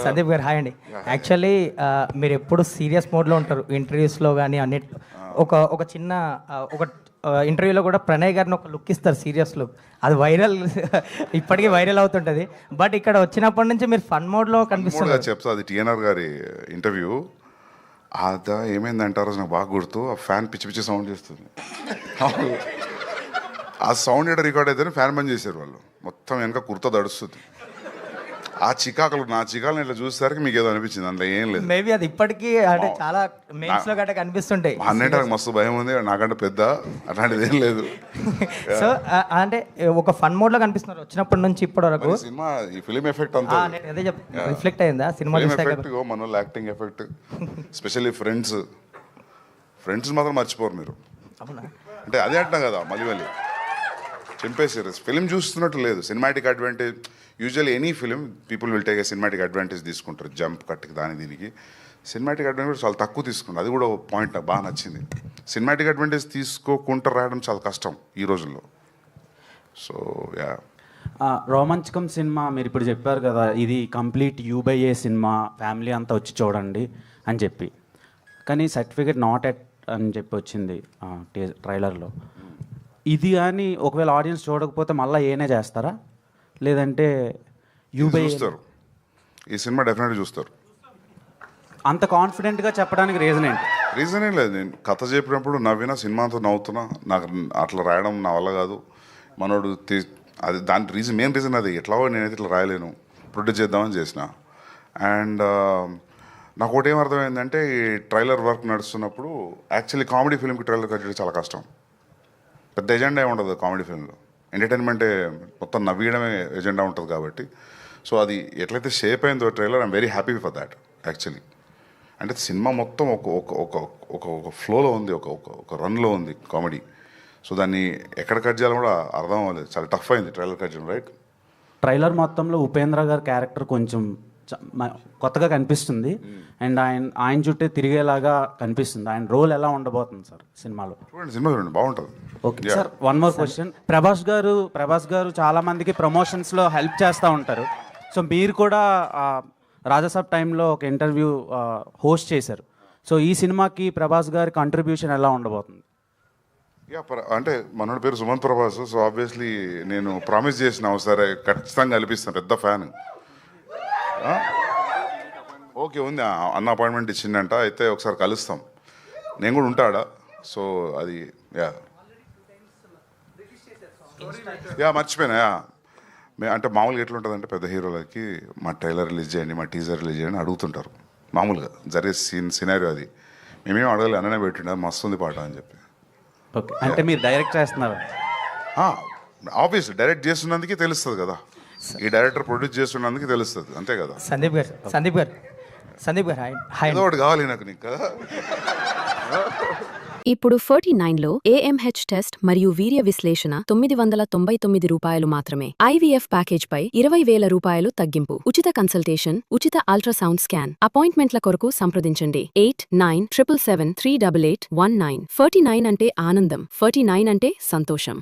సందీప్ గారు హాయ్ అండి. యాక్చువల్లీ మీరు ఎప్పుడు సీరియస్ మోడ్లో ఉంటారు ఇంటర్వ్యూస్లో కానీ అన్నిట్లో. ఒక చిన్న ఒక ఇంటర్వ్యూలో కూడా ప్రణయ్ గారిని ఒక లుక్ ఇస్తారు, సీరియస్ లుక్. అది వైరల్ ఇప్పటికీ వైరల్ అవుతుంటుంది. బట్ ఇక్కడ వచ్చినప్పటి నుంచి మీరు ఫన్ మోడ్లో కనిపిస్తున్నారు. చెప్తా, అది టిఎన్ఆర్ గారి ఇంటర్వ్యూ. అదా ఏమైందంటారు నాకు బాగా గుర్తు. ఆ ఫ్యాన్ పిచ్చి పిచ్చి సౌండ్ చేస్తుంది. ఆ సౌండ్ ఎక్కడ రికార్డ్ అయితేనే ఫ్యాన్ బంద్ చేశారు వాళ్ళు. మొత్తం వెనక కుర్తా దడుస్తుంది. ఆ చికాకులు నా చికాకులు ఇట్లా చూసేసరికి మీకు ఏదో అనిపించింది, అందులో ఏం లేదు. మేబీ అది ఇప్పటికీ అంటే చాలా మెయిన్స్ లో గట్ట కనిపిస్తుంటాయి. అన్నింటి మస్తు భయం ఉంది, నాకంటే పెద్ద అట్లాంటిది ఏం లేదు. సో అంటే ఒక ఫన్ మోడ్ లో కనిపిస్తున్నారు వచ్చినప్పటి నుంచి ఇప్పటి వరకు. సినిమా ఈ ఫిలిం ఎఫెక్ట్ అంతా అదే రిఫ్లెక్ట్ అయిందా సినిమా ఎఫెక్ట్, మన వాళ్ళు యాక్టింగ్ ఎఫెక్ట్, స్పెషల్లీ ఫ్రెండ్స్ మాత్రం మర్చిపోరు మీరు. అవునా అంటే అదే అంటాం కదా, మళ్ళీ చింపేసారు. ఫిలిం చూస్తున్నట్టు లేదు, cinematic advantage. Usually any film people will take a cinematic advantage తీసుకుంటారు, జంప్ కట్కి దీనికి. సినిమాటిక్ అడ్వాంటేజ్ చాలా తక్కువ తీసుకుంటారు. అది కూడా పాయింట్ నాకు బాగా నచ్చింది. సినిమాటిక్ అడ్వాంటేజ్ తీసుకోకుండా రాయడం చాలా కష్టం ఈ రోజుల్లో. సో యా, రోమాంచకం సినిమా మీరు ఇప్పుడు చెప్పారు కదా, ఇది కంప్లీట్ యూ/ఏ సినిమా, ఫ్యామిలీ అంతా వచ్చి చూడండి అని చెప్పి. కానీ సర్టిఫికేట్ నాట్ ఎట్ అని చెప్పి వచ్చింది ట్రైలర్లో. ఇది కానీ ఒకవేళ ఆడియన్స్ చూడకపోతే మళ్ళీ ఏనే చేస్తారా, లేదంటే చూస్తారు? ఈ సినిమా డెఫినెట్గా చూస్తారు. అంత కాన్ఫిడెంట్గా చెప్పడానికి రీజన్ ఏంటి? రీజన్ ఏం లేదు. నేను కథ చెప్పినప్పుడు నవ్వినా, సినిమాతో నవ్వుతున్నా. నాకు అట్లా రాయడం నా వల్ల కాదు. మనోడు అది దాని మెయిన్ రీజన్ అది. ఎట్లా నేనైతే ఇట్లా రాయలేను, ప్రొడ్యూస్ చేద్దామని చేసిన. అండ్ నాకు ఒకటి ఏం అర్థమైందంటే, ఈ ట్రైలర్ వర్క్ నడుస్తున్నప్పుడు యాక్చువల్లీ కామెడీ ఫిల్మ్కి ట్రైలర్ కట్ చేయడం చాలా కష్టం. పెద్ద ఎజెండా ఉండదు కామెడీ ఫిల్మ్లో. ఎంటర్టైన్మెంటే మొత్తం, నవ్వడమే ఎజెండా ఉంటుంది కాబట్టి. సో అది ఎట్లయితే షేప్ అయిందో trailer, I'm very happy for that actually. అంటే సినిమా మొత్తం ఒక ఫ్లోలో ఉంది, ఒక రన్లో ఉంది కామెడీ. సో దాన్ని ఎక్కడ కట్ చేయాలో కూడా అర్థం అవ్వలేదు. చాలా టఫ్ అయింది ట్రైలర్ కట్ చేయడం, రైట్? ట్రైలర్ మొత్తంలో ఉపేంద్ర గారి క్యారెక్టర్ కొంచెం కొత్తగా కనిపిస్తుంది. అండ్ ఆయన చుట్టే తిరిగేలాగా కనిపిస్తుంది. ఆయన రోల్ ఎలా ఉండబోతుంది సార్ సినిమాలో? సినిమా చూడండి, బాగుంటుంది. Okay sir, one more question. Prabhas గారు చాలా మందికి ప్రమోషన్స్లో హెల్ప్ చేస్తూ ఉంటారు. సో మీరు కూడా రాజాసాబ్ టైంలో ఒక ఇంటర్వ్యూ హోస్ట్ చేశారు. సో ఈ సినిమాకి ప్రభాస్ గారి కంట్రిబ్యూషన్ ఎలా ఉండబోతుంది? యా, అంటే మనోడి పేరు సుమంత్ ప్రభాస్. సో ఆబ్వియస్లీ నేను ప్రామిస్ చేసిన ఒకసారి ఖచ్చితంగా కల్పిస్తాను. పెద్ద ఫ్యాన్. ఓకే, ఉంది అన్న అపాయింట్మెంట్ ఇచ్చిందంట. అయితే ఒకసారి కలుస్తాం, నేను కూడా ఉంటాడా. సో అది యా మర్చిపోయినా. అంటే మామూలుగా ఎట్లుంటుందంటే, పెద్ద హీరోలకి మా ట్రైలర్ రిలీజ్ చేయండి, మా టీజర్ రిలీజ్ చేయండి అడుగుతుంటారు. మామూలుగా జరిగే సినారియో అది. మేమేం అడగాలి, అన్ననే పెట్టిండ మస్తుంది పాట అని చెప్పి. ఓకే, అంటే మీరు డైరెక్ట్ చేస్తున్నారు? ఆబ్వియస్లీ డైరెక్ట్ చేస్తున్నందుకే తెలుస్తుంది కదా, ఈ డైరెక్టర్ ప్రొడ్యూస్ చేస్తున్నందుకు తెలుస్తుంది, అంతే కదా. సందీప్ గారు ఏదో ఒకటి కావాలి నాకు నీకు కదా. ఇప్పుడు 49లో AMH టెస్ట్ మరియు వీర్య విశ్లేషణ 999 రూపాయలు మాత్రమే. IVF ప్యాకేజ్ పై 20,000 రూపాయలు తగ్గింపు. ఉచిత కన్సల్టేషన్, ఉచిత అల్ట్రాసౌండ్ స్కాన్. అపాయింట్మెంట్ల కొరకు సంప్రదించండి 8977738819. 49 అంటే ఆనందం, 49 అంటే సంతోషం.